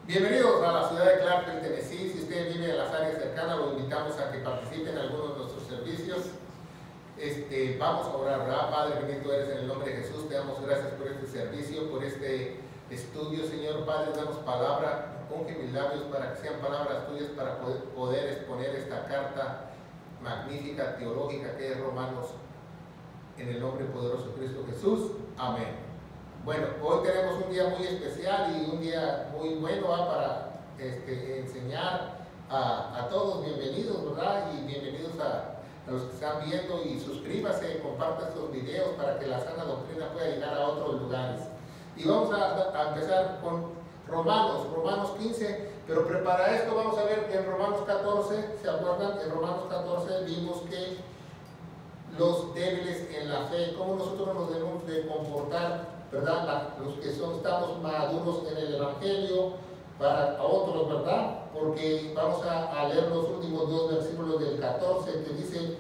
Bienvenidos a la ciudad de Clarksville, Tennessee. Si usted vive en las áreas cercanas, lo invitamos a que participe en algunos de nuestros servicios. Vamos a orar, ¿verdad? Padre bendito eres, en el nombre de Jesús. Te damos gracias por este servicio, por este estudio, Señor. Padre, damos palabra, unge mis labios para que sean palabras tuyas, para poder exponer esta carta magnífica, teológica, que es Romanos, en el nombre poderoso de Cristo Jesús. Amén. Bueno, hoy tenemos un día muy especial y un día muy bueno para enseñar a todos. Bienvenidos, ¿verdad? Y bienvenidos a los que están viendo, y suscríbase, comparta estos videos para que la sana doctrina pueda llegar a otros lugares. Y vamos a empezar con Romanos 15, pero para esto vamos a ver en Romanos 14, ¿se acuerdan? En Romanos 14 vimos que los débiles en la fe, cómo nosotros nos debemos de comportar, ¿verdad? Los que estamos maduros en el Evangelio, para otros, ¿verdad? Porque vamos a leer los últimos dos versículos del 14, que dice: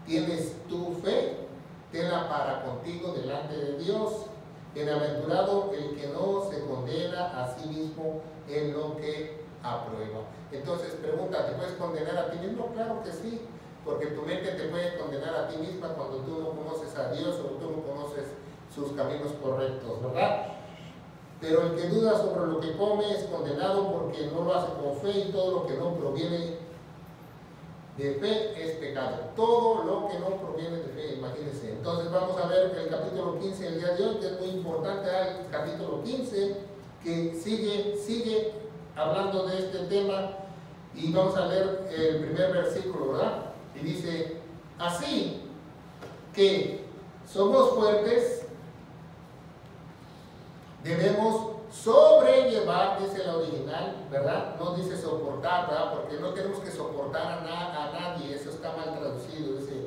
tienes tu fe, tenla para contigo delante de Dios. Bienaventurado el que no se condena a sí mismo en lo que aprueba. Entonces pregunta, ¿te puedes condenar a ti mismo? Claro que sí, porque tu mente te puede condenar a ti misma cuando tú no conoces a Dios o tú no conoces sus caminos correctos, ¿verdad? Pero el que duda sobre lo que come es condenado, porque no lo hace con fe, y todo lo que no proviene de fe es pecado. Todo lo que no proviene de fe, imagínense. Entonces vamos a ver el capítulo 15 el día de hoy, que es muy importante, el capítulo 15, que sigue hablando de este tema, y vamos a leer el primer versículo, ¿verdad? Y dice: así que somos fuertes, debemos sobrellevar, dice la original, ¿verdad? No dice soportar, ¿verdad? Porque no tenemos que soportar a nadie, eso está mal traducido. Dice: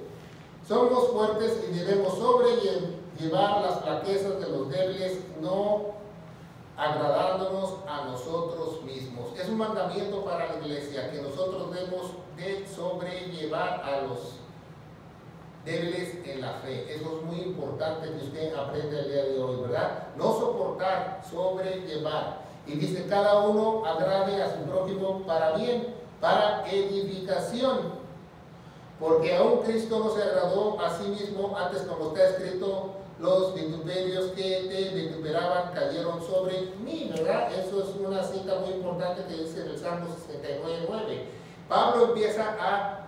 somos fuertes y debemos sobrellevar las flaquezas de los débiles, no agradándonos a nosotros mismos. Es un mandamiento para la iglesia, que nosotros debemos de sobrellevar a los débiles en la fe. Eso es muy importante que usted aprenda el día de hoy, ¿verdad? No soportar, sobrellevar. Y dice: cada uno agrade a su prójimo para bien, para edificación. Porque aún Cristo no se agradó a sí mismo, antes, como está escrito: los vituperios que te vituperaban cayeron sobre mí, ¿verdad? Eso es una cita muy importante que dice en el Salmo 69:9. Pablo empieza a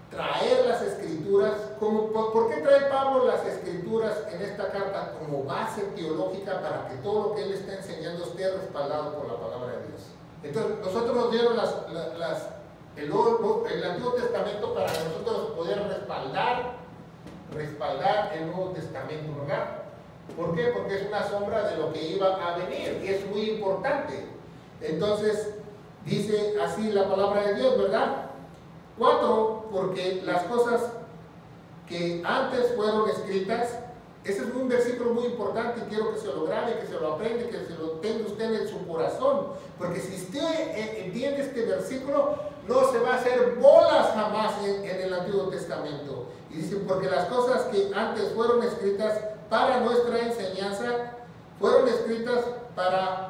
traer las escrituras. ¿Por qué trae Pablo las escrituras en esta carta? Como base teológica, para que todo lo que él está enseñando esté respaldado por la palabra de Dios. Entonces nosotros nos dieron el Antiguo Testamento para que nosotros poder respaldar el Nuevo Testamento, ¿verdad? ¿Por qué? Porque es una sombra de lo que iba a venir, y es muy importante. Entonces dice así la palabra de Dios, ¿verdad? 4, porque las cosas que antes fueron escritas. Ese es un versículo muy importante, y quiero que se lo grabe, que se lo aprenda, que se lo tenga usted en su corazón, porque si usted entiende este versículo, no se va a hacer bolas jamás en el Antiguo Testamento. Y dice: porque las cosas que antes fueron escritas para nuestra enseñanza, fueron escritas para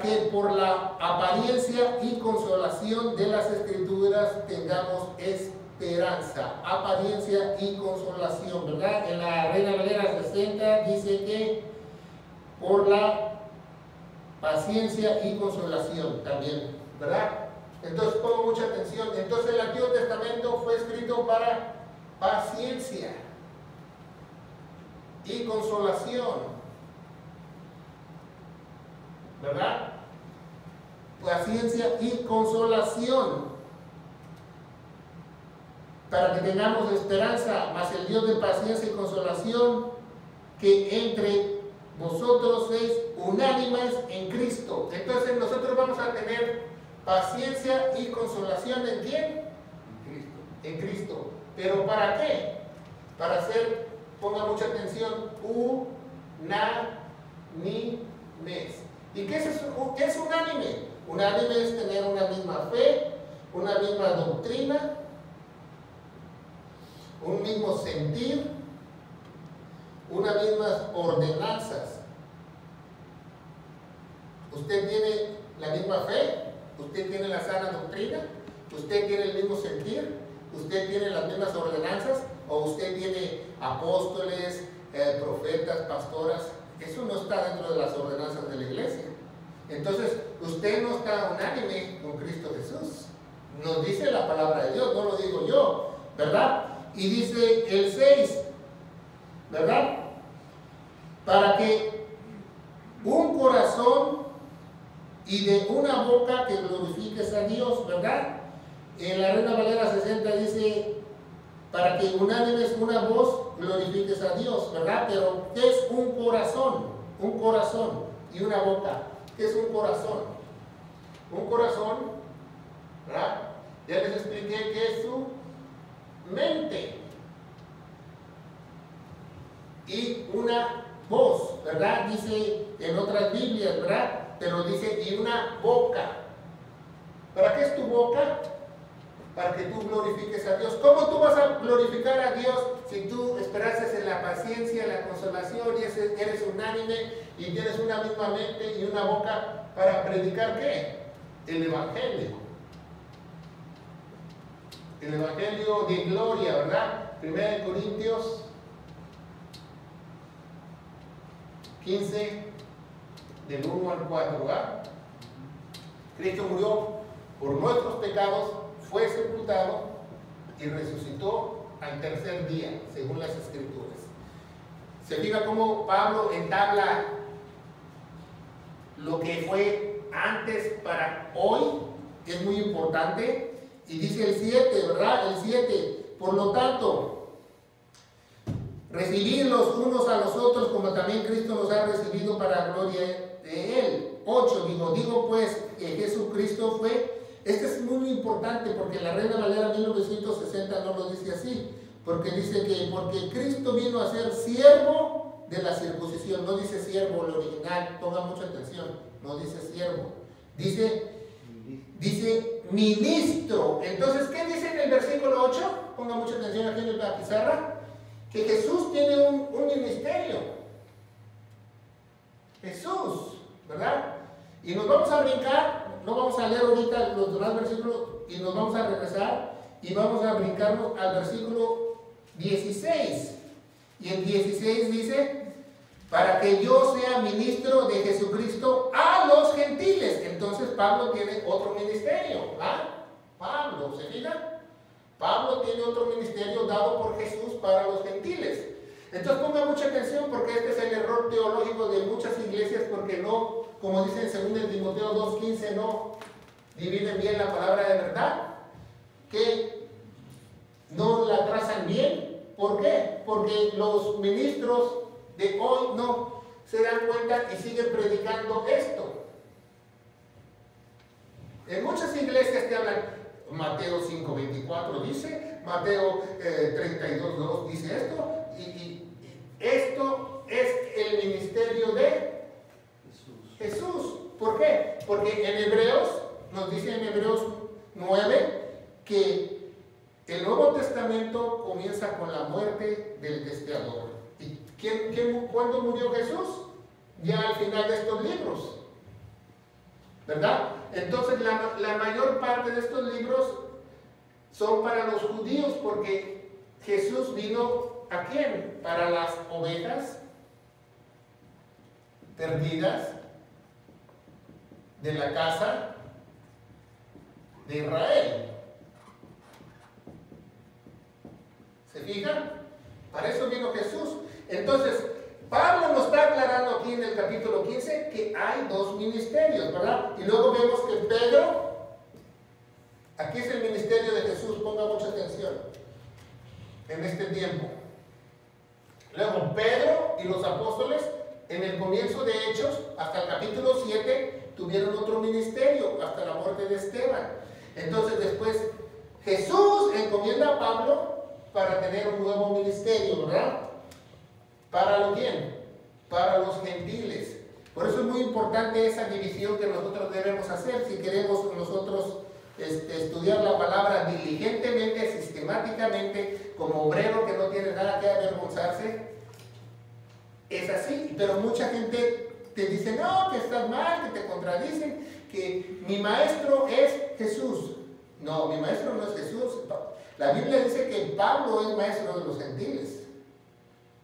que por la apariencia y consolación de las Escrituras tengamos esperanza. Apariencia y consolación, ¿verdad? En la Reina Valera 60 dice que por la paciencia y consolación también, ¿verdad? Entonces pongo mucha atención. Entonces el Antiguo Testamento fue escrito para paciencia y consolación, ¿verdad? Paciencia y consolación, para que tengamos esperanza. Mas el Dios de paciencia y consolación, que entre vosotros seáis unánimes en Cristo. Entonces nosotros vamos a tener paciencia y consolación, ¿en quién? En Cristo. En Cristo. ¿Pero para qué? Para ser, ponga mucha atención, unánimes. ¿Y qué es unánime? Unánime es tener una misma fe, una misma doctrina, un mismo sentir, unas mismas ordenanzas. ¿Usted tiene la misma fe? ¿Usted tiene la sana doctrina? ¿Usted tiene el mismo sentir? ¿Usted tiene las mismas ordenanzas? ¿O usted tiene apóstoles, profetas, pastoras? Eso no está dentro de las ordenanzas de la iglesia. Entonces, usted no está unánime con Cristo Jesús. Nos dice la palabra de Dios, no lo digo yo, ¿verdad? Y dice el 6, ¿verdad? Para que un corazón y de una boca que glorifiques a Dios, ¿verdad? En la Reina Valera 60 dice, para que unánimes una voz glorifiques a Dios, ¿verdad? Pero ¿qué es un corazón? Un corazón y una boca. ¿Qué es un corazón? Un corazón, ¿verdad? Ya les expliqué qué es su mente. Y una voz, ¿verdad? Dice en otras Biblias, ¿verdad? Pero dice, y una boca. ¿Para qué es tu boca? Para que tú glorifiques a Dios. ¿Cómo tú vas a glorificar a Dios si tú esperases en la paciencia, en la consolación, y eres unánime y tienes una misma mente y una boca para predicar qué? El Evangelio. El Evangelio de gloria, ¿verdad? 1 Corintios 15, del 1 al 4, ¿verdad? Cristo murió por nuestros pecados, fue sepultado y resucitó al tercer día, según las Escrituras. Se fija cómo Pablo entabla lo que fue antes para hoy, que es muy importante, y dice el 7, ¿verdad? El 7, por lo tanto, recibid los unos a los otros como también Cristo nos ha recibido para la gloria de Él. 8, digo pues que Jesucristo fue. Este es muy importante porque la Reina Valera 1960 no lo dice así, porque dice que porque Cristo vino a ser siervo de la circuncisión, no dice siervo el original, ponga mucha atención, no dice siervo, dice ministro. Entonces, ¿qué dice en el versículo 8? Ponga mucha atención aquí en la pizarra, que Jesús tiene un ministerio. Jesús, ¿verdad? Y nos vamos a brincar, no vamos a leer ahorita los demás versículos y nos vamos a regresar y vamos a brincarnos al versículo 16. Y el 16 dice, para que yo sea ministro de Jesucristo a los gentiles. Entonces Pablo tiene otro ministerio, ¿ah? Pablo, ¿se fija? Pablo tiene otro ministerio dado por Jesús para los gentiles. Entonces ponga mucha atención porque este es el error teológico de muchas iglesias, porque no, como dice en 2 Timoteo 2:15, no dividen bien la palabra de verdad, que no la trazan bien. ¿Por qué? Porque los ministros de hoy no se dan cuenta y siguen predicando esto. En muchas iglesias te hablan, Mateo 5:24 dice, Mateo 32:2 dice esto, y esto es el ministerio de Jesús. ¿Por qué? Porque en Hebreos, nos dice en Hebreos 9, que el Nuevo Testamento comienza con la muerte del testator. ¿Y cuándo murió Jesús? Ya al final de estos libros, ¿verdad? Entonces la mayor parte de estos libros son para los judíos, porque Jesús vino ¿a quién? Para las ovejas perdidas de la casa de Israel. ¿Se fijan? Para eso vino Jesús. Entonces, Pablo nos está aclarando aquí en el capítulo 15 que hay dos ministerios, ¿verdad? Y luego vemos que Pedro, aquí es el ministerio de Jesús, ponga mucha atención en este tiempo. Luego Pedro y los apóstoles, en el comienzo de Hechos, hasta el capítulo 7, tuvieron otro ministerio, hasta la muerte de Esteban. Entonces después Jesús encomienda a Pablo para tener un nuevo ministerio, ¿verdad? ¿Para lo quién? Para los gentiles. Por eso es muy importante esa división que nosotros debemos hacer si queremos nosotros estudiar la palabra diligentemente, sistemáticamente, como obrero que no tiene nada que avergonzarse. Es así, pero mucha gente te dice, no, que estás mal, que te contradicen. contradicen que mi maestro es Jesús. No, mi maestro no es Jesús. La Biblia dice que Pablo es maestro de los gentiles.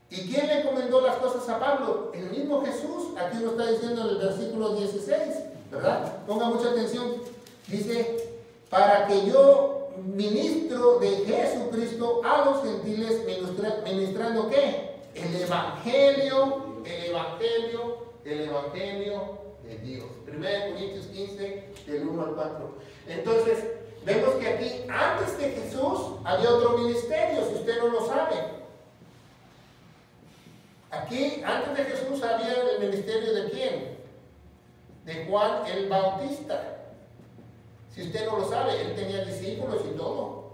¿Y quién le encomendó las cosas a Pablo? El mismo Jesús. Aquí lo está diciendo en el versículo 16, ¿verdad? Ponga mucha atención. Dice, para que yo ministro de Jesucristo a los gentiles, ministrando ¿qué? El evangelio de Dios. 1 Corintios 15, del 1 al 4. Entonces, vemos que aquí, antes de Jesús, había otro ministerio, si usted no lo sabe. Aquí, antes de Jesús, había el ministerio de ¿quién? De Juan el Bautista. Si usted no lo sabe, él tenía discípulos y todo.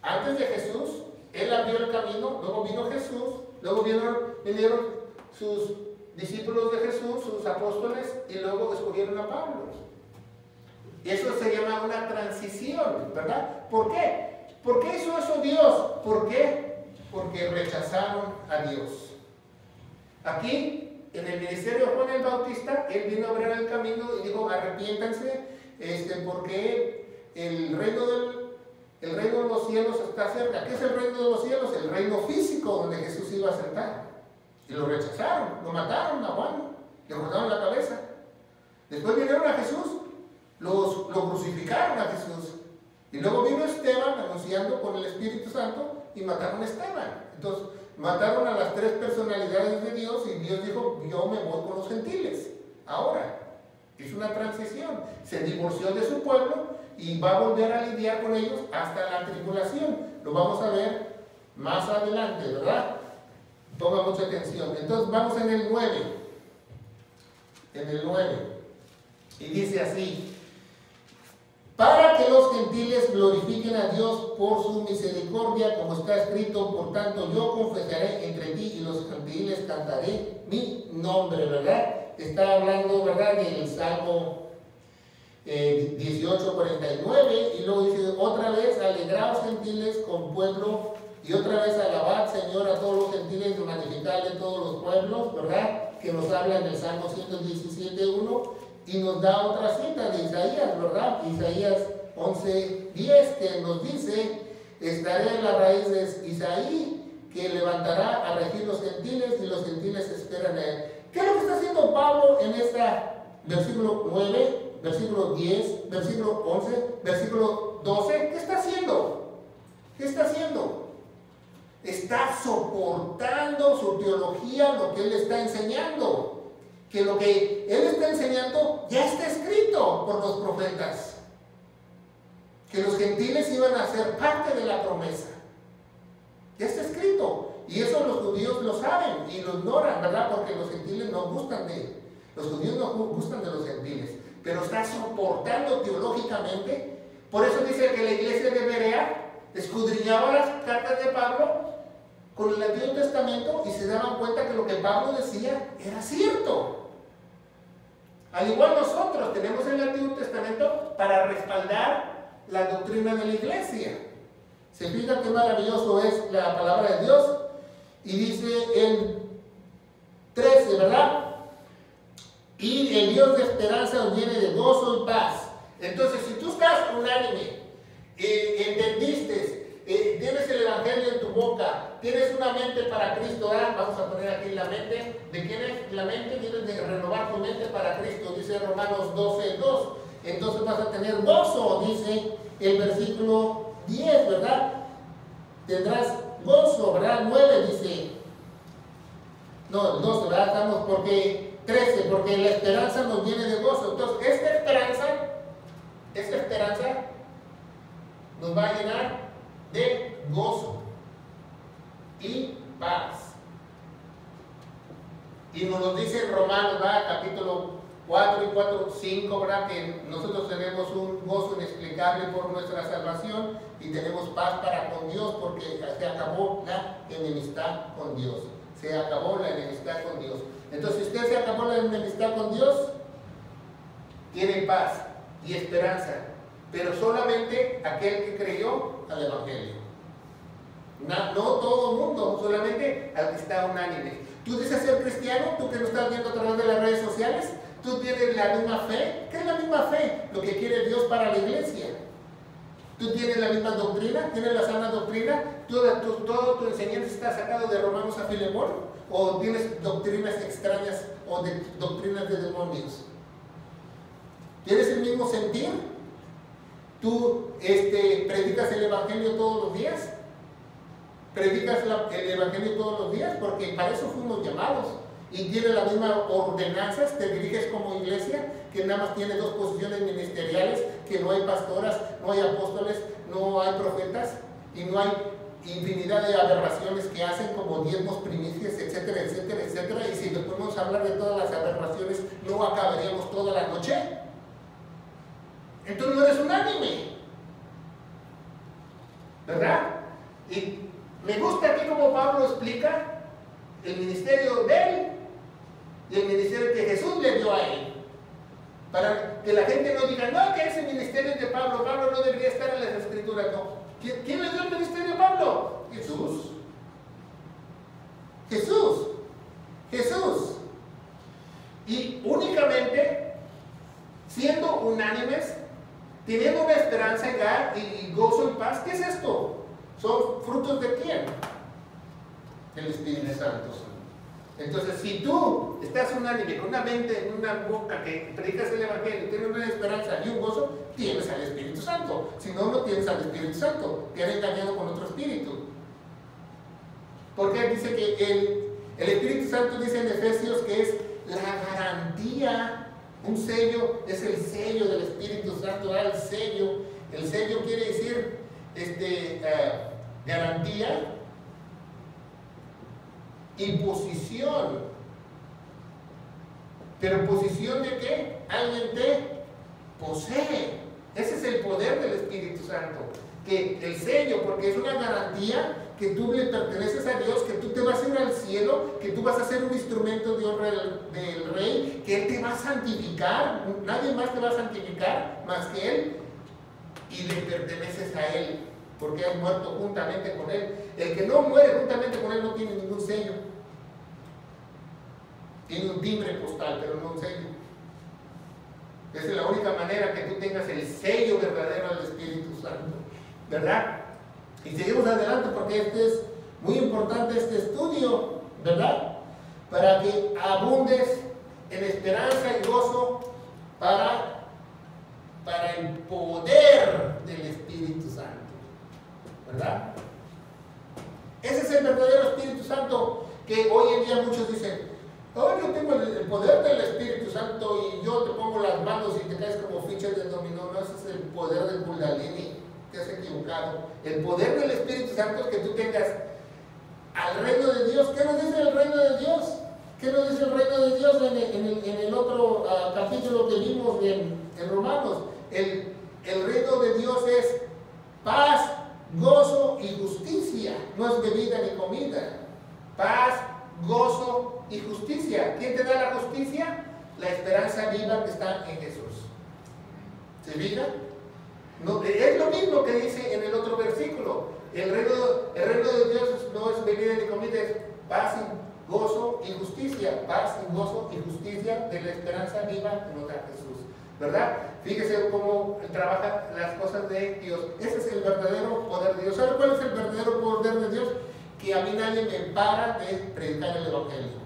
Antes de Jesús, él abrió el camino, luego vino Jesús, luego vinieron sus discípulos de Jesús, sus apóstoles, y luego escogieron a Pablo. Y eso se llama una transición, ¿verdad? ¿Por qué? ¿Por qué hizo eso Dios? ¿Por qué? Porque rechazaron a Dios. Aquí, en el ministerio de Juan el Bautista, él vino a abrir el camino y dijo, arrepiéntanse, porque el reino de los cielos está cerca. ¿Qué es el reino de los cielos? El reino físico donde Jesús iba a sentar. Y lo rechazaron, lo mataron a Juan, le cortaron la cabeza. Después vinieron a Jesús, lo crucificaron a Jesús. Y luego vino Esteban anunciando con el Espíritu Santo y mataron a Esteban. Entonces, mataron a las tres personalidades de Dios y Dios dijo, yo me voy con los gentiles. Ahora, es una transición. Se divorció de su pueblo y va a volver a lidiar con ellos hasta la tribulación. Lo vamos a ver más adelante, ¿verdad? Ponga mucha atención. Entonces vamos en el 9. En el 9. Y dice así. Para que los gentiles glorifiquen a Dios por su misericordia, como está escrito, por tanto yo confesaré entre ti y los gentiles cantaré mi nombre, ¿verdad? Está hablando, ¿verdad?, del Salmo 18:49, y luego dice, otra vez, alegraos gentiles con pueblo, y otra vez alabad, Señor, a todos los gentiles, y magnificadle todos los pueblos, ¿verdad?, que nos habla en el Salmo 117:1, y nos da otra cita de Isaías, ¿verdad?, Isaías 11:10, que nos dice, estaré en la raíz de Isaí, que levantará a regir los gentiles, y los gentiles esperan a él. ¿Qué es lo que está haciendo Pablo en esta versículo 9, versículo 10, versículo 11, versículo 12? ¿Qué está haciendo? ¿Qué está haciendo? Está soportando su teología, lo que él está enseñando. Que lo que él está enseñando ya está escrito por los profetas. Que los gentiles iban a ser parte de la promesa. Ya está escrito. Y eso los judíos lo saben y lo ignoran, ¿verdad? Porque los gentiles no gustan de... Los judíos no gustan de los gentiles. Pero está soportando teológicamente. Por eso dice que la iglesia de Berea escudriñaba las cartas de Pablo con el Antiguo Testamento y se daban cuenta que lo que Pablo decía era cierto. Al igual nosotros tenemos el Antiguo Testamento para respaldar la doctrina de la iglesia. Se fija qué maravilloso es la palabra de Dios. Y dice el 13, ¿verdad? Y el Dios de esperanza os llene de gozo y paz. Entonces, si tú estás unánime, entendiste, tienes el Evangelio en tu boca, tienes una mente para Cristo, ¿verdad? Vamos a poner aquí la mente. ¿De quién es la mente? Tienes de renovar tu mente para Cristo, dice Romanos 12:2. Entonces vas a tener gozo, dice el versículo 10, ¿verdad? Tendrás gozo, ¿verdad? 9 dice, no, el 12, ¿verdad? Estamos porque 13, porque la esperanza nos viene de gozo. Entonces, esta esperanza nos va a llenar de gozo y paz. Y nos lo dice en Romanos, ¿verdad? Capítulo 4 y 5, ¿verdad? Que nosotros tenemos un gozo inexplicable por nuestra salvación y tenemos paz para con Dios porque se acabó la enemistad con Dios. Se acabó la enemistad con Dios. Entonces, si usted se acabó la enemistad con Dios, tiene paz y esperanza, pero solamente aquel que creyó al Evangelio. No todo el mundo, solamente al que está unánime. Tú dices ser cristiano, tú que no estás viendo a través de las redes sociales, ¿Tú tienes la misma fe? ¿Qué es la misma fe? Lo que quiere Dios para la iglesia. ¿Tú tienes la misma doctrina? ¿Tienes la sana doctrina? ¿Todo tu enseñanza está sacado de Romanos a Filemón? ¿O tienes doctrinas extrañas o doctrinas de demonios? ¿Tienes el mismo sentir? ¿Tú predicas el Evangelio todos los días? ¿Predicas el Evangelio todos los días? Porque para eso fuimos llamados. Y tiene las mismas ordenanzas, te diriges como iglesia, que nada más tiene 2 posiciones ministeriales, que no hay pastoras, no hay apóstoles, no hay profetas, y no hay infinidad de aberraciones que hacen como diezmos, primicias, etcétera, etcétera, etcétera. Y si nos podemos hablar de todas las aberraciones, no acabaríamos toda la noche. Entonces no eres unánime, ¿verdad? Y me gusta aquí como Pablo explica el ministerio de él y el ministerio que Jesús le dio a él, para que la gente no diga, no, que ese ministerio es de Pablo, Pablo no debería estar en las escrituras. No. ¿Quién le dio el ministerio a Pablo? Jesús. Jesús. Jesús. Y únicamente siendo unánimes, teniendo una esperanza y gozo y paz. ¿Qué es esto? ¿Son frutos de quién? Del Espíritu Santo. Entonces, si tú estás unánime, con una mente, en una boca que predicas el Evangelio, tienes una esperanza y un gozo, tienes al Espíritu Santo. Si no, no tienes al Espíritu Santo. Te han engañado con otro espíritu. Porque dice que el Espíritu Santo dice en Efesios que es la garantía. Un sello es el sello del Espíritu Santo, el sello. El sello quiere decir garantía y posición. ¿Pero posición de qué? Alguien te posee. Ese es el poder del Espíritu Santo. Que el sello, porque es una garantía que tú le perteneces a Dios, que tú te vas a ir al cielo, que tú vas a ser un instrumento de honra del Rey, que Él te va a santificar, nadie más te va a santificar más que Él, y le perteneces a Él, porque has muerto juntamente con Él. El que no muere juntamente con Él no tiene ningún sello. Tiene un timbre postal, pero no un sello. Esa es la única manera que tú tengas el sello verdadero del Espíritu Santo, ¿verdad? Y seguimos adelante porque es muy importante este estudio, ¿verdad? Para que abundes en esperanza y gozo para el poder del Espíritu Santo, ¿verdad? Ese es el verdadero Espíritu Santo que hoy en día muchos dicen, oh, yo tengo el poder del Espíritu Santo y yo te pongo las manos y te caes como fichas de dominó. No, ese es el poder del Kundalini. Te has equivocado. El poder del Espíritu Santo es que tú tengas al reino de Dios. ¿Qué nos dice el reino de Dios? ¿Qué nos dice el reino de Dios en el otro capítulo que vimos en Romanos? El reino de Dios es paz, gozo y justicia. No es bebida ni comida. Paz, gozo y justicia. ¿Quién te da la justicia? La esperanza viva que está en Jesús. ¿Se fija? No, es lo mismo que dice en el otro versículo. El reino de Dios no es bebida ni comida, es paz, gozo y justicia. Paz, gozo y justicia de la esperanza viva que nos da Jesús, ¿verdad? Fíjese cómo trabaja las cosas de Dios. Ese es el verdadero poder de Dios. ¿Sabe cuál es el verdadero poder de Dios? Que a mí nadie me para de predicar el Evangelio.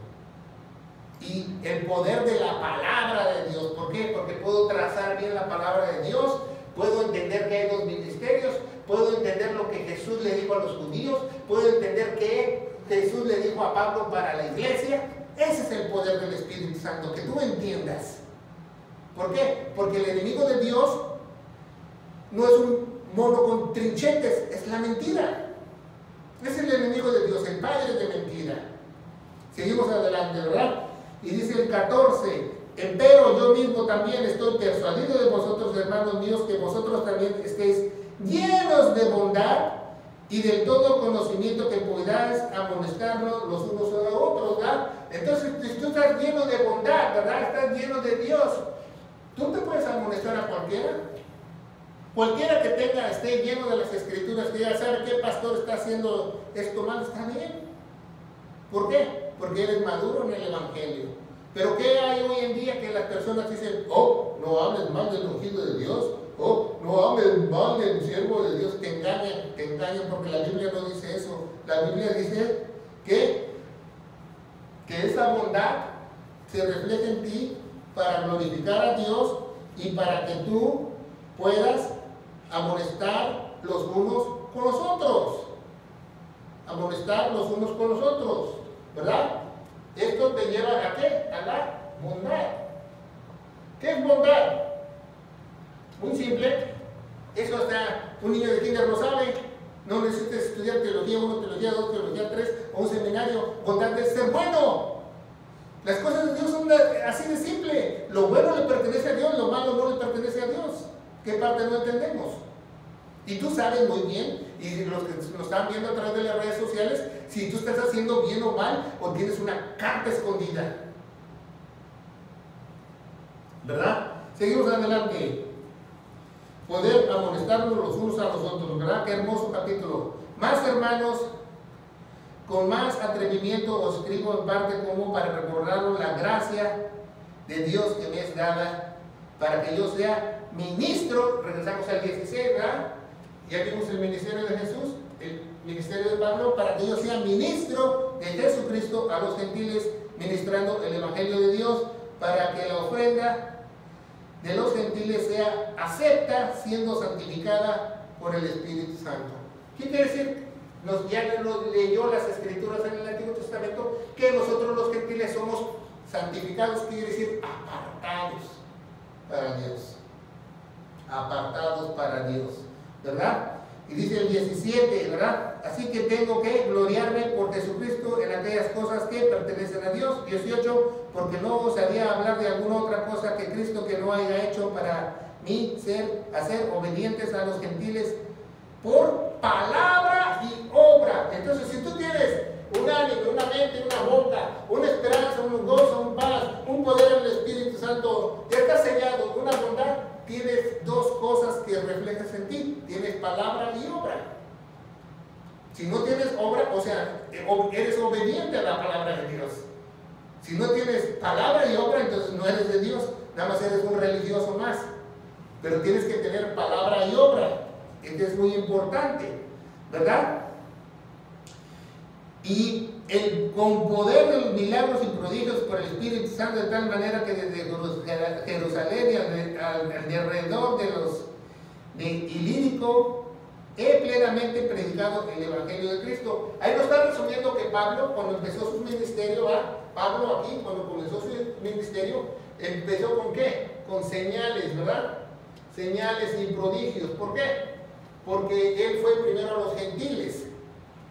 Y el poder de la palabra de Dios. ¿Por qué? Porque puedo trazar bien la palabra de Dios. Puedo entender que hay 2 ministerios, puedo entender lo que Jesús le dijo a los judíos, puedo entender que Jesús le dijo a Pablo para la iglesia. Ese es el poder del Espíritu Santo, que tú entiendas. ¿Por qué? Porque el enemigo de Dios no es un mono con trinchetes, es la mentira. Es el enemigo de Dios, el padre de mentira. Seguimos adelante, ¿verdad? Y dice el 14. Empero yo mismo también estoy persuadido de vosotros, hermanos míos, que vosotros también estéis llenos de bondad y del todo conocimiento, que podáis amonestarnos los unos a los otros, ¿verdad? Entonces, si tú estás lleno de bondad, ¿verdad? Estás lleno de Dios. ¿Tú te puedes amonestar a cualquiera? Cualquiera que esté lleno de las Escrituras, que ya sabe qué pastor está haciendo esto mal, está bien. ¿Por qué? Porque eres maduro en el Evangelio. Pero ¿qué hay hoy en día que las personas dicen, oh, no hables mal del ungido de Dios, oh, no hables mal del siervo de Dios? Te engañan porque la Biblia no dice eso. La Biblia dice que esa bondad se refleja en ti para glorificar a Dios y para que tú puedas amonestar los unos con los otros. Amonestar los unos con los otros, ¿verdad? Esto te lleva ¿a qué? A la bondad. ¿Qué es bondad? Muy simple. Eso hasta un niño de kinder lo sabe. No necesitas estudiar teología 1, teología 2, teología 3 o un seminario. Bondad es ser bueno. Las cosas de Dios son así de simple. Lo bueno le pertenece a Dios, lo malo no le pertenece a Dios. ¿Qué parte no entendemos? Y tú sabes muy bien, y los que nos están viendo a través de las redes sociales, si tú estás haciendo bien o mal, o tienes una carta escondida. ¿Verdad? Seguimos adelante. Poder amonestarnos los unos a los otros, ¿verdad? Qué hermoso capítulo. Más hermanos, con más atrevimiento os escribo en parte como para recordaros la gracia de Dios que me es dada, para que yo sea ministro. Regresamos al 16, ¿verdad? Ya vimos el ministerio de Jesús, el ministerio de Pablo, para que yo sea ministro de Jesucristo a los gentiles, ministrando el Evangelio de Dios, para que la ofrenda de los gentiles sea acepta, siendo santificada por el Espíritu Santo. ¿Qué quiere decir? Ya nos leyó las Escrituras en el Antiguo Testamento, que nosotros los gentiles somos santificados, quiere decir apartados para Dios. Apartados para Dios, ¿verdad? Y dice el 17, ¿verdad? Así que tengo que gloriarme por Jesucristo en aquellas cosas que pertenecen a Dios. 18, porque no osaría hablar de alguna otra cosa que Cristo que no haya hecho para mí hacer obedientes a los gentiles por palabra y obra. Entonces, si tú tienes un ánimo, una mente, una boca, una esperanza, un gozo, un paz, un poder del Espíritu Santo, ya estás sellado, una bondad, tienes dos cosas que reflejas en ti. Tienes palabra y obra. Si no tienes obra, o sea, eres obediente a la palabra de Dios. Si no tienes palabra y obra, entonces no eres de Dios, nada más eres un religioso más. Pero tienes que tener palabra y obra. Esto es muy importante, ¿verdad? Y con poder de los milagros y prodigios por el Espíritu Santo, de tal manera que desde Jerusalén y alrededor de Ilírico he plenamente predicado el Evangelio de Cristo. Ahí nos está resumiendo que Pablo, cuando empezó su ministerio, Pablo aquí, cuando comenzó su ministerio, empezó ¿con qué? Con señales, ¿verdad? Señales y prodigios. ¿Por qué? Porque él fue primero a los gentiles,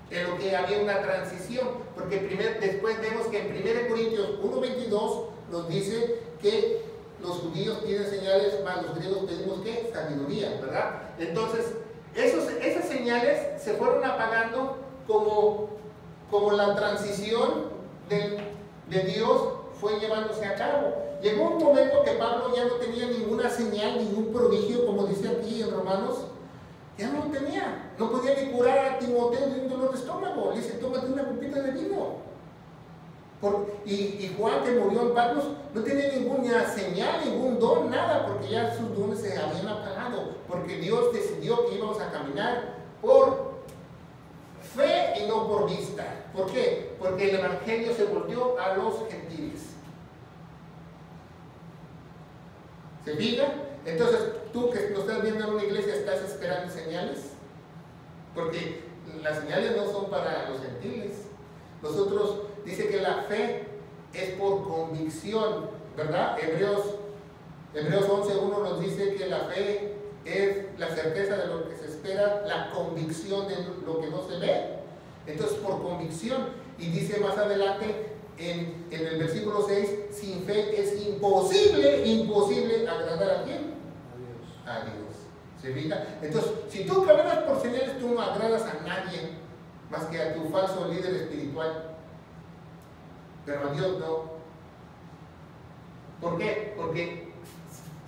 en lo que había una transición, porque después vemos que en 1 Corintios 1:22 nos dice que los judíos piden señales, más los griegos pedimos ¿qué? Sabiduría, ¿verdad? Entonces, esas señales se fueron apagando como la transición de Dios fue llevándose a cabo. Llegó un momento que Pablo ya no tenía ninguna señal, ningún prodigio, como dice aquí en Romanos. Ya no lo tenía, no podía ni curar a Timoteo de un dolor de estómago. Le dice, tómate una copita de vino. Y Juan, que murió en Patmos, no tenía ninguna señal, ningún don, nada, porque ya sus dones se habían apagado, porque Dios decidió que íbamos a caminar por fe y no por vista. ¿Por qué? Porque el Evangelio se volvió a los gentiles. ¿Se fija? Entonces, tú que nos estás viendo en una iglesia, ¿estás esperando señales? Porque las señales no son para los gentiles. Nosotros, dice que la fe es por convicción, ¿verdad? Hebreos 11:1 nos dice que la fe es la certeza de lo que se espera, la convicción de lo que no se ve. Entonces, por convicción. Y dice más adelante, en el versículo 6, sin fe es imposible agradar a quién. A Dios. ¿Se fija? Entonces, si tú caminas por señales, tú no agradas a nadie más que a tu falso líder espiritual. Pero a Dios no. ¿Por qué? Porque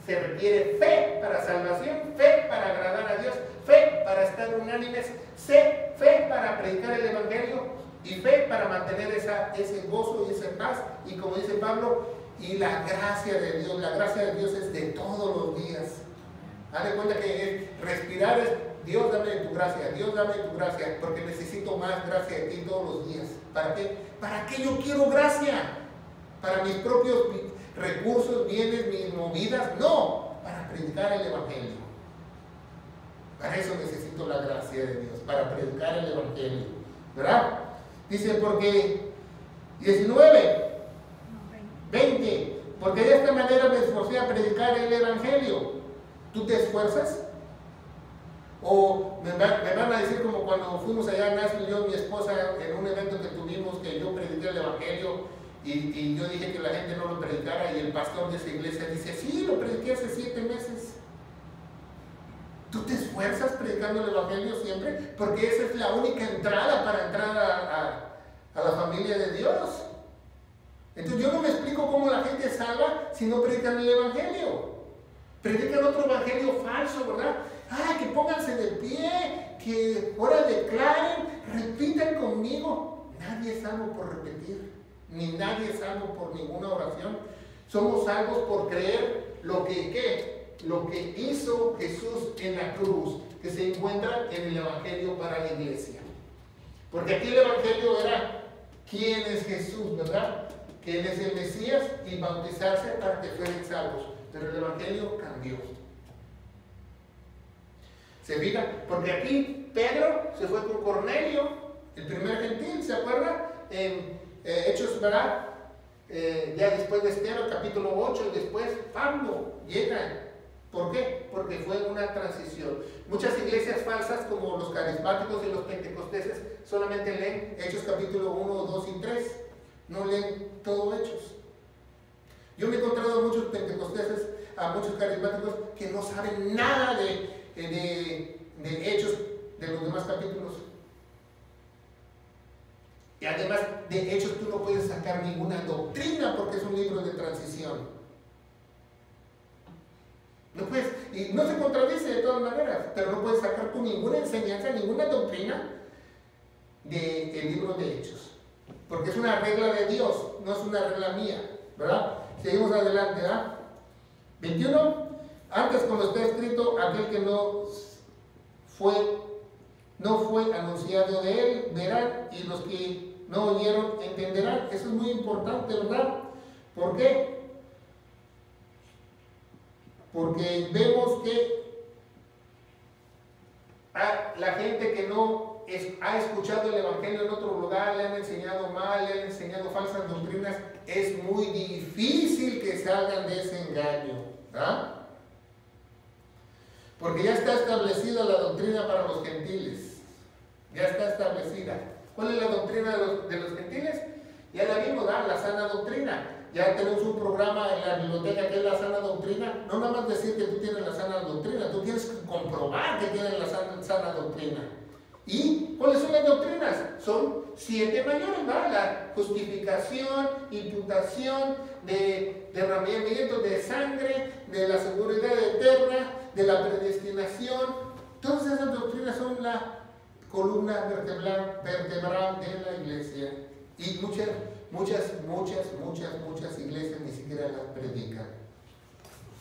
se requiere fe para salvación, fe para agradar a Dios, fe para estar unánimes, fe para predicar el Evangelio y fe para mantener ese gozo y esa paz. Y como dice Pablo, Y la gracia de Dios es de todos los días. Haz de cuenta que respirar es: Dios, dame tu gracia, Dios, dame tu gracia, porque necesito más gracia de ti todos los días. ¿Para qué? ¿Para qué yo quiero gracia? ¿Para mis propios recursos, bienes, mis movidas? No, para predicar el Evangelio. Para eso necesito la gracia de Dios, para predicar el Evangelio, ¿verdad? Dice, porque 19, 20, porque de esta manera me esforcé a predicar el Evangelio. ¿Tú te esfuerzas? O me van a decir como cuando fuimos allá a Nashville, yo y mi esposa, en un evento que tuvimos, que yo prediqué el Evangelio y yo dije que la gente no lo predicara, y el pastor de esa iglesia dice: sí, lo prediqué hace 7 meses. ¿Tú te esfuerzas predicando el Evangelio siempre? Porque esa es la única entrada para entrar a la familia de Dios. Entonces yo no me explico cómo la gente es salva si no predican el Evangelio. Predican otro evangelio falso, ¿verdad? Que pónganse de pie, que ahora declaren, repitan conmigo. Nadie es salvo por repetir, ni nadie es salvo por ninguna oración. Somos salvos por creer lo que hizo Jesús en la cruz, que se encuentra en el Evangelio para la iglesia. Porque aquí el Evangelio era: ¿quién es Jesús, verdad? ¿Quién es el Mesías? Y bautizarse para que fueran salvos. Pero el Evangelio cambió. ¿Se fija? Porque aquí Pedro se fue con Cornelio, el primer gentil, ¿se acuerda? En Hechos, ¿verdad? Ya después de Esteban, capítulo 8, y después Pablo llega. ¿Por qué? Porque fue una transición. Muchas iglesias falsas, como los carismáticos y los pentecosteses, solamente leen Hechos capítulo 1, 2 y 3. No leen todo Hechos. Yo me he encontrado a muchos pentecosteses, a muchos carismáticos, que no saben nada de Hechos, de los demás capítulos. Y además de Hechos tú no puedes sacar ninguna doctrina, porque es un libro de transición. No puedes, y no se contradice de todas maneras, pero no puedes sacar tú ninguna enseñanza, ninguna doctrina del libro de Hechos. Porque es una regla de Dios, no es una regla mía, ¿verdad? Seguimos adelante, ¿verdad? 21. Antes, como está escrito, aquel que no fue anunciado de él, verán, y los que no oyeron entenderán. Eso es muy importante, ¿verdad? ¿Por qué? Porque vemos que la gente que no ha escuchado el Evangelio en otro lugar, le han enseñado mal, le han enseñado falsas doctrinas, es muy difícil que salgan de ese engaño, ¿verdad? Porque ya está establecida la doctrina para los gentiles. Ya está establecida. ¿Cuál es la doctrina de los gentiles? Ya la vimos, ¿verdad? La sana doctrina. Ya tenemos un programa en la biblioteca que es la sana doctrina. No nada más decir que tú tienes la sana doctrina, tú tienes que comprobar que tienes la sana doctrina. ¿Y cuáles son las doctrinas? Son 7 mayores, ¿verdad? La justificación, imputación, de derramamiento de sangre, de la seguridad eterna, de la predestinación. Todas esas doctrinas son la columna vertebral de la iglesia. Y muchas iglesias ni siquiera las predican,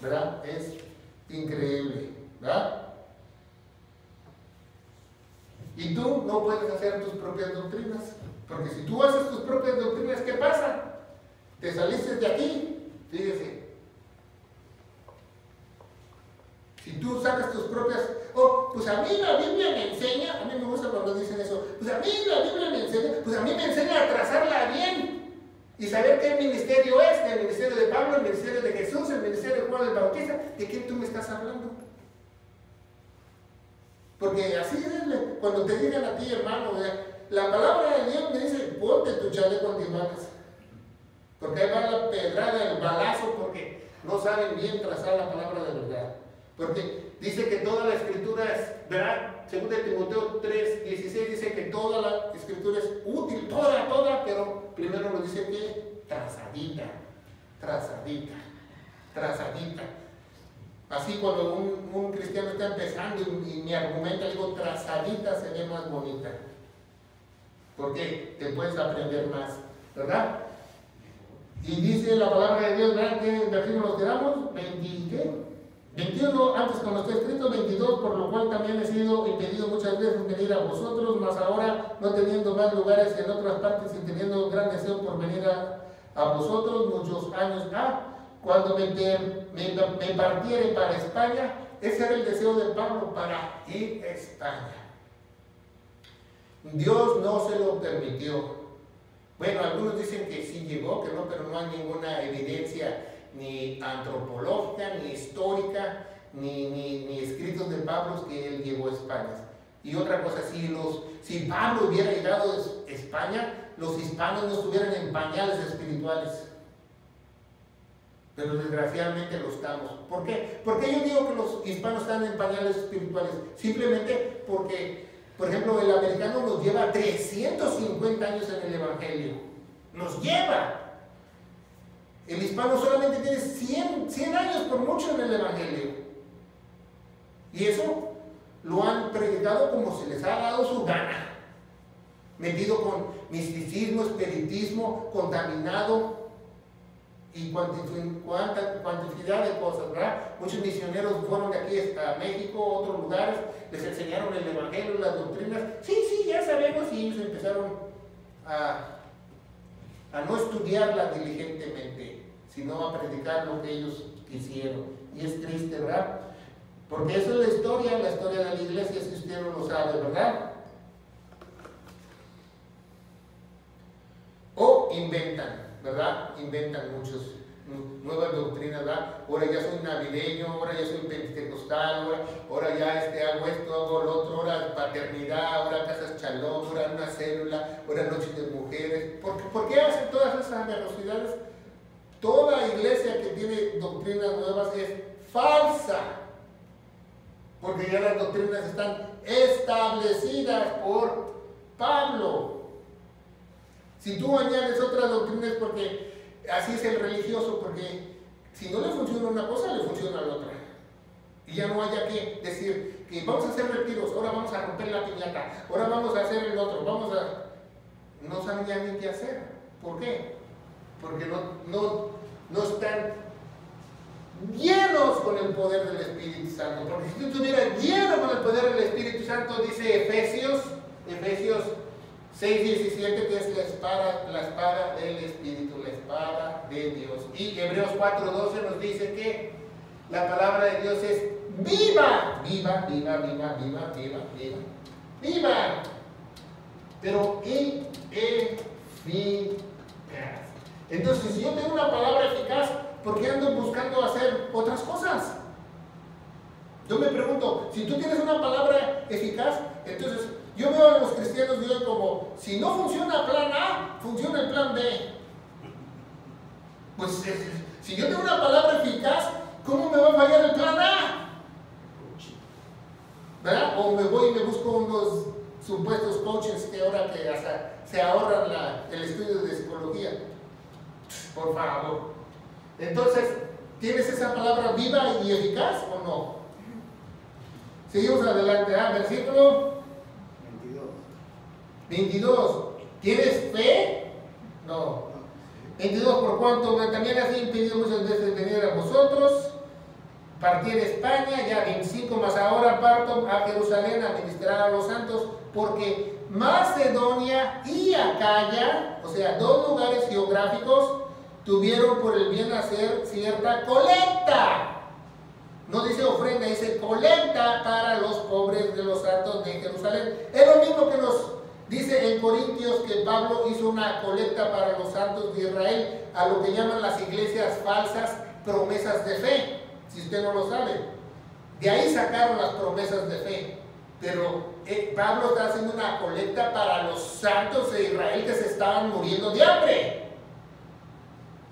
¿verdad? Es increíble, ¿verdad? Y tú no puedes hacer tus propias doctrinas, porque si tú haces tus propias doctrinas, ¿qué pasa? Te saliste de aquí, fíjese. Si tú sacas tus propias, pues a mí la Biblia me enseña, a mí me gusta cuando dicen eso, pues a mí la Biblia me enseña, pues a mí me enseña a trazarla bien y saber qué ministerio es, el ministerio de Pablo, el ministerio de Jesús, el ministerio de Juan el Bautista. ¿De qué tú me estás hablando? Porque así es, cuando te digan a ti, hermano, la palabra de Dios me dice: ponte tu chaleco antibalas, porque ahí va la pedrada, el balazo, porque no saben bien trazar la palabra de verdad. Porque dice que toda la escritura es, ¿verdad? Según Timoteo 3:16 dice que toda la escritura es útil, toda, pero primero nos dice que trazadita. Así cuando un cristiano está empezando y me argumenta, digo, trazadita se ve más bonita. Porque te puedes aprender más, ¿verdad? Y dice la palabra de Dios, ¿verdad? ¿Qué versículo nos quedamos? 21, antes como está escrito, 22, por lo cual también he sido impedido muchas veces venir a vosotros, mas ahora, no teniendo más lugares en otras partes y teniendo gran deseo por venir a vosotros, muchos años cuando me partiere para España. Ese era el deseo de Pablo, para ir a España. Dios no se lo permitió. Bueno, algunos dicen que sí llegó, que no, pero no hay ninguna evidencia ni antropológica, ni histórica, ni escritos de Pablo que él llegó a España. Y otra cosa, si Pablo hubiera llegado a España, los hispanos no estuvieran en pañales espirituales. Pero desgraciadamente lo estamos. ¿Por qué? Porque yo digo que los hispanos están en pañales espirituales. Simplemente porque, por ejemplo, el americano nos lleva 350 años en el Evangelio. Nos lleva. El hispano solamente tiene 100 años por mucho en el Evangelio. Y eso lo han predicado como se les ha dado su gana. Metido con misticismo, espiritismo, contaminado y cuantidad de cosas, ¿verdad? Muchos misioneros fueron de aquí a México, a otros lugares, les enseñaron el Evangelio, las doctrinas. Sí, ya sabemos, y ellos empezaron a no estudiarla diligentemente, sino a predicar lo que ellos quisieron. Y es triste, ¿verdad? Porque eso es la historia de la iglesia, si usted no lo sabe, ¿verdad? O inventan, ¿verdad? Inventan muchas nuevas doctrinas, ¿verdad? Ahora ya soy navideño, ahora ya soy pentecostal, ahora ya hago esto, hago lo otro, ahora paternidad, ahora casas chalón, ahora una célula, ahora noches de mujeres. ¿Por qué hacen todas esas velocidades? Toda iglesia que tiene doctrinas nuevas es falsa, porque ya las doctrinas están establecidas por Pablo. Si tú añades otras doctrinas, porque así es el religioso, porque si no le funciona una cosa, le funciona la otra. Y ya no haya que decir que vamos a hacer retiros, ahora vamos a romper la piñata, ahora vamos a hacer el otro, no saben ya ni qué hacer. ¿Por qué? Porque no están llenos con el poder del Espíritu Santo. Porque si tú estuvieras lleno con el poder del Espíritu Santo, dice Efesios 6:17, que es la espada del Espíritu, la espada de Dios. Y Hebreos 4:12 nos dice que la palabra de Dios es viva, pero eficaz. Entonces, si yo tengo una palabra eficaz, ¿por qué ando buscando hacer otras cosas? Yo me pregunto, si tú tienes una palabra eficaz, entonces yo veo a los cristianos de hoy como, si no funciona plan A, funciona el plan B. Pues si yo tengo una palabra eficaz, ¿cómo me va a fallar el plan A? ¿Verdad? O me voy y me busco unos supuestos coaches que ahora que hasta se ahorran el estudio de psicología. Por favor. Entonces, ¿tienes esa palabra viva y eficaz o no? Seguimos adelante. Versículo 22. ¿Tienes fe? No. 22, por cuanto también has impedido muchas veces venir a vosotros, partí de España, ya 25, más ahora parto a Jerusalén a ministrar a los santos, porque Macedonia y Acaya, o sea, dos lugares geográficos, tuvieron por el bien hacer cierta colecta. No dice ofrenda, dice colecta para los pobres de los santos de Jerusalén. Es lo mismo que nos dice en Corintios que Pablo hizo una colecta para los santos de Israel, a lo que llaman las iglesias falsas promesas de fe, si usted no lo sabe. De ahí sacaron las promesas de fe. Pero Pablo está haciendo una colecta para los santos de Israel que se estaban muriendo de hambre,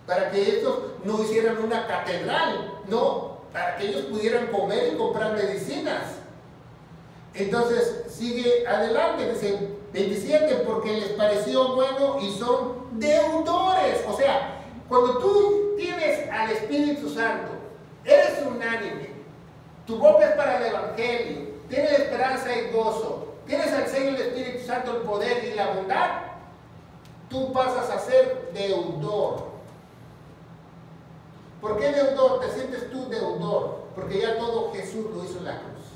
para que estos no hicieran una catedral, no, para que ellos pudieran comer y comprar medicinas. Entonces sigue adelante, dice 27, porque les pareció bueno y son deudores. O sea, cuando tú tienes al Espíritu Santo, eres unánime, tu boca es para el Evangelio, tienes esperanza y gozo, tienes al sello del Espíritu Santo, el poder y la bondad, tú pasas a ser deudor. ¿Por qué deudor? ¿Te sientes tú deudor? Porque ya todo Jesús lo hizo en la cruz.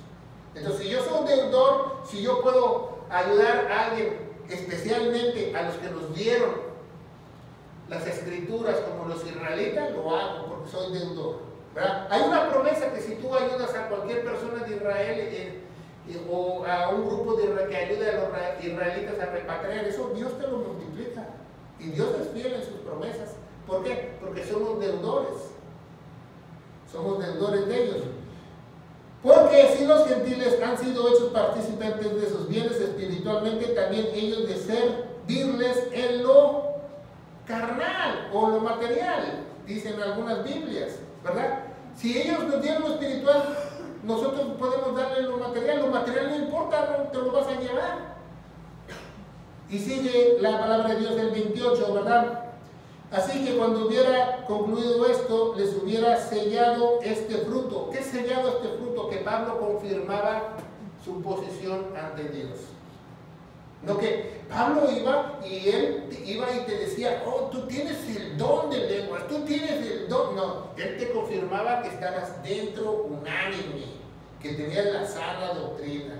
Entonces, si yo soy un deudor, si yo puedo ayudar a alguien, especialmente a los que nos dieron las escrituras como los israelitas, lo hago porque soy deudor, ¿verdad? Hay una promesa que si tú ayudas a cualquier persona de Israel o a un grupo que ayude a los israelitas a repatriar, eso Dios te lo multiplica. Y Dios es fiel en sus promesas. ¿Por qué? Porque somos deudores. Somos deudores de ellos. Porque si los gentiles han sido hechos participantes de sus bienes espiritualmente, también ellos de servirles en lo carnal o lo material, dicen algunas Biblias, ¿verdad? Si ellos nos dieron lo espiritual, nosotros podemos darle lo material no importa, no te lo vas a llevar. Y sigue la palabra de Dios del 28, ¿verdad? Así que cuando hubiera concluido esto, les hubiera sellado este fruto. ¿Qué sellado este fruto? Que Pablo confirmaba su posición ante Dios. No que Pablo iba y él iba y te decía, oh, tú tienes el don de lenguas, tú tienes el don. No, él te confirmaba que estabas dentro unánime, que tenías la sana doctrina,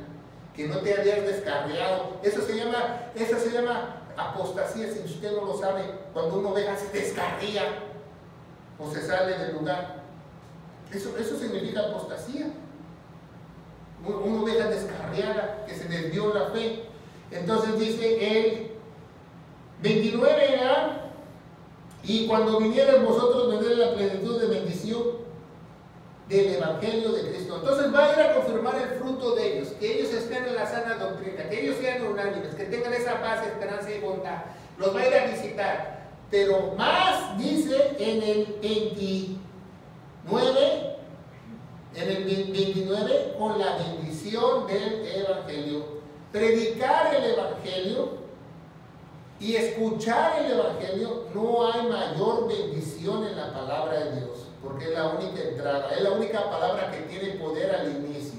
que no te habías descarriado. Eso se llama apostasía, si usted no lo sabe, cuando una oveja se descarría o se sale del lugar. Eso significa apostasía. Una oveja descarriada, que se desvió la fe. Entonces dice el 29, ¿verdad? Y cuando vinieran vosotros, vendré la plenitud de bendición del Evangelio de Cristo. Entonces va a ir a confirmar el fruto de ellos, que ellos estén en la sana doctrina, que ellos sean unánimes, que tengan esa paz, esperanza y bondad. Los va a ir a visitar. Pero más dice en el 29, con la bendición del Evangelio. Predicar el Evangelio y escuchar el Evangelio, no hay mayor bendición en la palabra de Dios, porque es la única entrada, es la única palabra que tiene poder al inicio.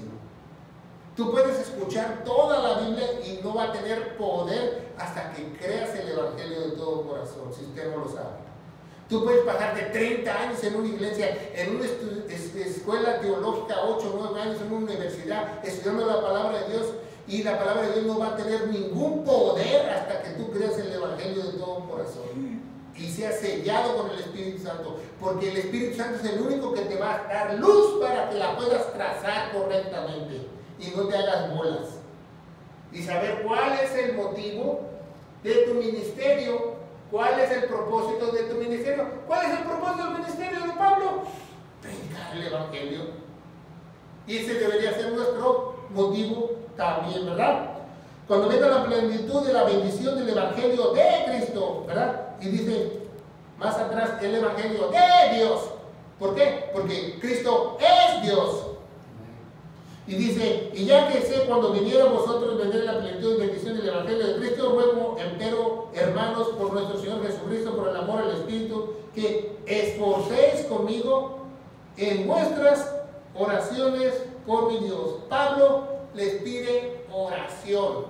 Tú puedes escuchar toda la Biblia y no va a tener poder hasta que creas el Evangelio de todo corazón, si usted no lo sabe. Tú puedes pasarte 30 años en una iglesia, en una escuela teológica, 8 o 9 años en una universidad, estudiando la palabra de Dios, y la palabra de Dios no va a tener ningún poder hasta que tú creas el Evangelio de todo corazón y seas sellado con el Espíritu Santo, porque el Espíritu Santo es el único que te va a dar luz para que la puedas trazar correctamente y no te hagas bolas, y saber cuál es el motivo de tu ministerio, cuál es el propósito de tu ministerio. ¿Cuál es el propósito del ministerio de Pablo? Predicar el Evangelio, y ese debería ser nuestro motivo también, ¿verdad? Cuando venga la plenitud de la bendición del Evangelio de Cristo, ¿verdad? Y dice más atrás, el Evangelio de Dios. ¿Por qué? Porque Cristo es Dios. Y dice, y ya que sé cuando viniera vosotros vendré la plenitud de bendición del Evangelio de Cristo, ruego empero, hermanos, por nuestro Señor Jesucristo, por el amor al Espíritu, que esforcéis conmigo en vuestras oraciones por mi Dios. Pablo les pide oración,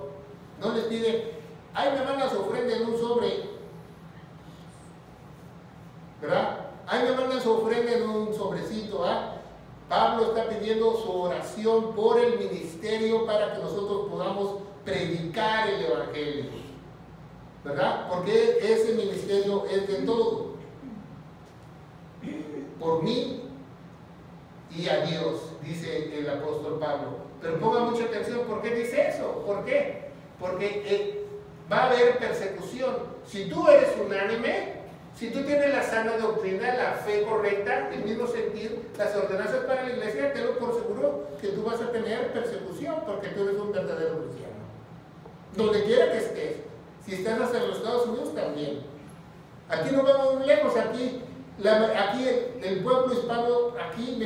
no les pide, ay, me mandan su ofrenda en un sobre, ¿verdad? Ay, me mandan su ofrenda en un sobrecito, ¿ah? Pablo está pidiendo su oración por el ministerio para que nosotros podamos predicar el Evangelio, ¿verdad? Porque ese ministerio es de todo, por mí y a Dios, dice el apóstol Pablo. Pero ponga mucha atención, ¿por qué dice eso? ¿Por qué? Porque va a haber persecución. Si tú eres unánime, si tú tienes la sana doctrina, la fe correcta, el mismo sentir, las ordenanzas para la iglesia, te lo por seguro que tú vas a tener persecución, porque tú eres un verdadero cristiano. Donde quiera que estés, si estás hasta en los Estados Unidos también. Aquí no vamos muy lejos, aquí el pueblo hispano, aquí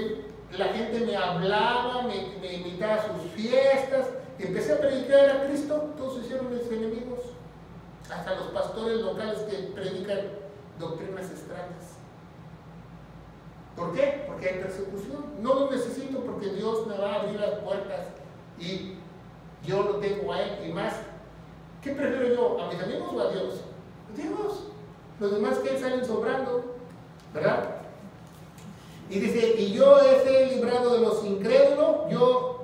la gente me hablaba, me invitaba a sus fiestas, empecé a predicar a Cristo, todos se hicieron mis enemigos, hasta los pastores locales que predican doctrinas extrañas. ¿Por qué? Porque hay persecución. No lo necesito porque Dios me va a abrir las puertas y yo lo tengo a Él y más. ¿Qué prefiero yo? ¿A mis amigos o a Dios? Dios. Los demás que salen sobrando, ¿verdad? Y dice, y yo he librado de los incrédulos,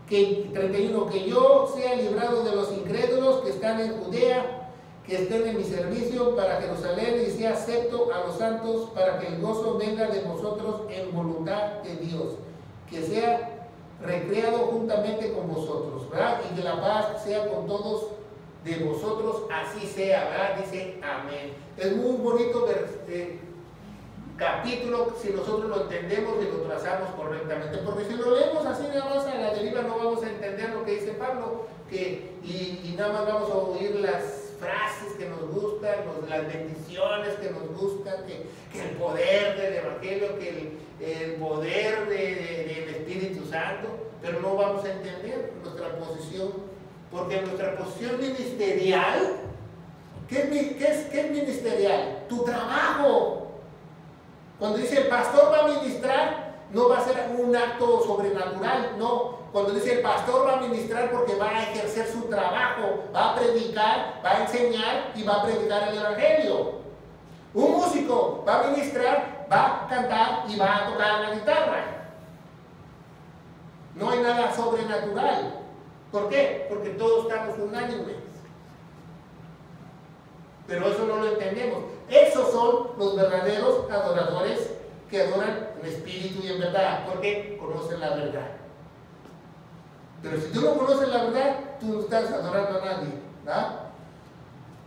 31, que yo sea librado de los incrédulos que están en Judea, que estén en mi servicio para Jerusalén, y sea acepto a los santos, para que el gozo venga de vosotros en voluntad de Dios, que sea recreado juntamente con vosotros, ¿verdad? Y que la paz sea con todos de vosotros, así sea, ¿verdad? Dice amén. Es muy bonito capítulo si nosotros lo entendemos y lo trazamos correctamente, porque si lo leemos así nada más a la deriva no vamos a entender lo que dice Pablo, y nada más vamos a oír las frases que nos gustan, las bendiciones que nos gustan, que el poder del Evangelio, que el poder del Espíritu Santo, pero no vamos a entender nuestra posición, porque nuestra posición ministerial, ¿qué es ministerial? Tu trabajo. Cuando dice el pastor va a ministrar, no va a ser un acto sobrenatural, no. Cuando dice el pastor va a ministrar porque va a ejercer su trabajo, va a predicar, va a enseñar y va a predicar el Evangelio. Un músico va a ministrar, va a cantar y va a tocar la guitarra. No hay nada sobrenatural. ¿Por qué? Porque todos estamos unánimes. Pero eso no lo entendemos. Esos son los verdaderos adoradores que adoran en espíritu y en verdad, porque conocen la verdad. Pero si tú no conoces la verdad, tú no estás adorando a nadie, ¿verdad?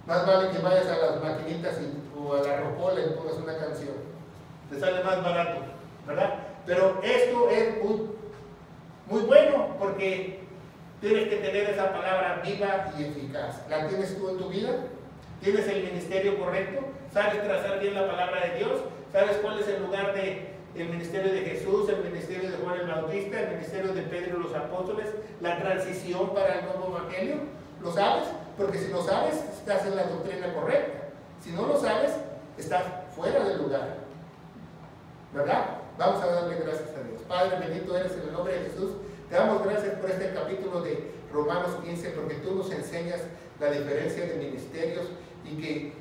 Más vale que vayas a las maquinitas o a la rocola y pongas una canción. Te sale más barato, ¿verdad? Pero esto es muy bueno, porque tienes que tener esa palabra viva y eficaz. ¿La tienes tú en tu vida? ¿Tienes el ministerio correcto? ¿Sabes trazar bien la palabra de Dios? ¿Sabes cuál es el lugar del ministerio de Jesús, el ministerio de Juan el Bautista, el ministerio de Pedro y los apóstoles, la transición para el nuevo evangelio? ¿Lo sabes? Porque si lo sabes, estás en la doctrina correcta. Si no lo sabes, estás fuera del lugar, ¿verdad? Vamos a darle gracias a Dios. Padre, bendito eres en el nombre de Jesús. Te damos gracias por este capítulo de Romanos 15, porque tú nos enseñas la diferencia de ministerios y que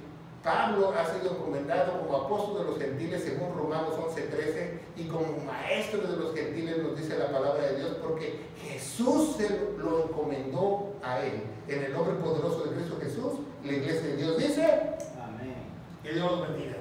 Pablo ha sido encomendado como apóstol de los gentiles según Romanos 11:13 y como maestro de los gentiles nos dice la palabra de Dios, porque Jesús se lo encomendó a él. En el nombre poderoso de Cristo Jesús, la iglesia de Dios dice amén. Que Dios los bendiga.